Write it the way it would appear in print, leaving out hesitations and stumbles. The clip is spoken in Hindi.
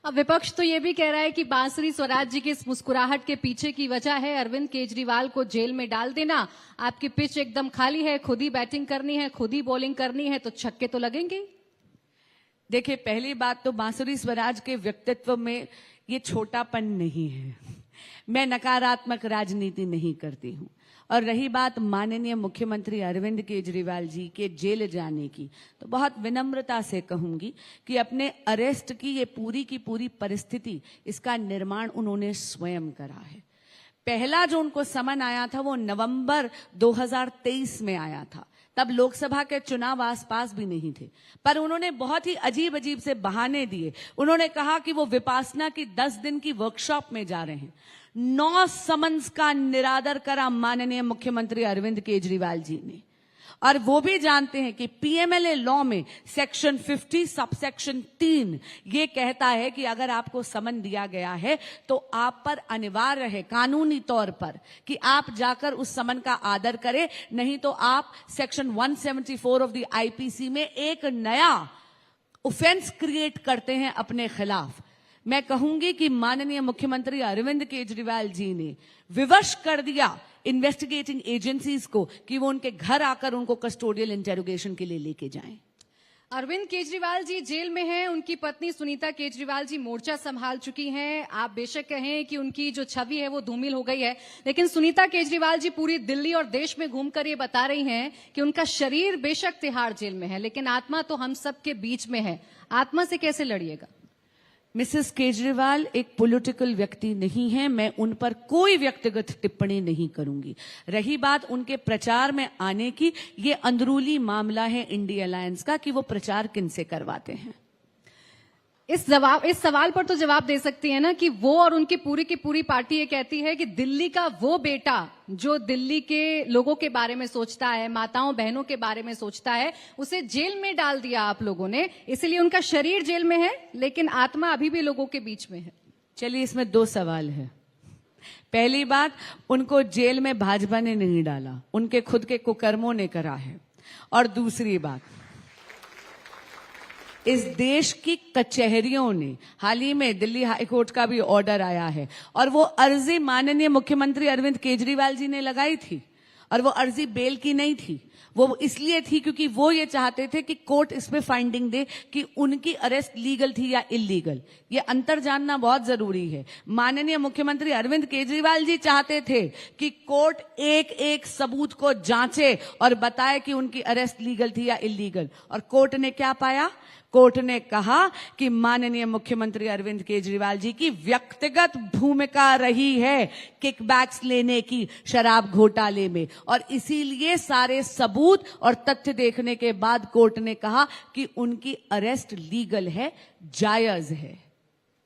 अब विपक्ष तो ये भी कह रहा है कि बांसुरी स्वराज जी की इस मुस्कुराहट के पीछे की वजह है अरविंद केजरीवाल को जेल में डाल देना। आपकी पिच एकदम खाली है, खुद ही बैटिंग करनी है, खुद ही बॉलिंग करनी है, तो छक्के तो लगेंगे। देखिए, पहली बात तो बांसुरी स्वराज के व्यक्तित्व में ये छोटापन नहीं है। मैं नकारात्मक राजनीति नहीं करती हूं। और रही बात माननीय मुख्यमंत्री अरविंद केजरीवाल जी के जेल जाने की, तो बहुत विनम्रता से कहूंगी कि अपने अरेस्ट की ये पूरी की पूरी परिस्थिति, इसका निर्माण उन्होंने स्वयं करा है। पहला जो उनको समन आया था वो नवंबर 2023 में आया था। तब लोकसभा के चुनाव आसपास भी नहीं थे, पर उन्होंने बहुत ही अजीब अजीब से बहाने दिए। उन्होंने कहा कि वो विपासना की 10 दिन की वर्कशॉप में जा रहे हैं। 9 समन्स का निरादर करा माननीय मुख्यमंत्री अरविंद केजरीवाल जी ने। और वो भी जानते हैं कि पीएमएलए लॉ में सेक्शन 50 सबसेक्शन 3 ये कहता है कि अगर आपको समन दिया गया है तो आप पर अनिवार्य है कानूनी तौर पर कि आप जाकर उस समन का आदर करें, नहीं तो आप सेक्शन 174 ऑफ द आईपीसी में एक नया ऑफेंस क्रिएट करते हैं अपने खिलाफ। मैं कहूंगी कि माननीय मुख्यमंत्री अरविंद केजरीवाल जी ने विवश कर दिया इन्वेस्टिगेटिंग एजेंसीज को कि वो उनके घर आकर उनको कस्टोडियल इंटेरोगेशन के लिए लेके जाएं। अरविंद केजरीवाल जी जेल में हैं, उनकी पत्नी सुनीता केजरीवाल जी मोर्चा संभाल चुकी हैं। आप बेशक कहें कि उनकी जो छवि है वो धूमिल हो गई है, लेकिन सुनीता केजरीवाल जी पूरी दिल्ली और देश में घूमकर ये बता रही हैं कि उनका शरीर बेशक तिहाड़ जेल में है, लेकिन आत्मा तो हम सब के बीच में है। आत्मा से कैसे लड़िएगा? मिसेस केजरीवाल एक पॉलिटिकल व्यक्ति नहीं है, मैं उन पर कोई व्यक्तिगत टिप्पणी नहीं करूंगी। रही बात उनके प्रचार में आने की, ये अंदरूनी मामला है इंडिया अलायंस का कि वो प्रचार किनसे करवाते हैं। इस सवाल पर तो जवाब दे सकती है ना कि वो और उनकी पूरी की पूरी पार्टी ये कहती है कि दिल्ली का वो बेटा जो दिल्ली के लोगों के बारे में सोचता है, माताओं बहनों के बारे में सोचता है, उसे जेल में डाल दिया आप लोगों ने, इसलिए उनका शरीर जेल में है लेकिन आत्मा अभी भी लोगों के बीच में है। चलिए, इसमें 2 सवाल है। पहली बात, उनको जेल में भाजपा ने नहीं डाला, उनके खुद के कुकर्मों ने करा है। और दूसरी बात, इस देश की कचहरियों ने हाल ही में दिल्ली हाईकोर्ट का भी ऑर्डर आया है और वो अर्जी माननीय मुख्यमंत्री अरविंद केजरीवाल जी ने लगाई थी और वो अर्जी बेल की नहीं थी। वो इसलिए थी क्योंकि वो ये चाहते थे कि कोर्ट इस पे फाइंडिंग दे कि उनकी अरेस्ट लीगल थी या इलीगल। ये अंतर जानना बहुत जरूरी है। माननीय मुख्यमंत्री अरविंद केजरीवाल जी चाहते थे कि कोर्ट एक एक सबूत को जांचे और बताए कि उनकी अरेस्ट लीगल थी या इलीगल। और कोर्ट ने क्या पाया? कोर्ट ने कहा कि माननीय मुख्यमंत्री अरविंद केजरीवाल जी की व्यक्तिगत भूमिका रही है किकबैक्स लेने की शराब घोटाले में, और इसीलिए सारे सबूत और तथ्य देखने के बाद कोर्ट ने कहा कि उनकी अरेस्ट लीगल है, जायज है।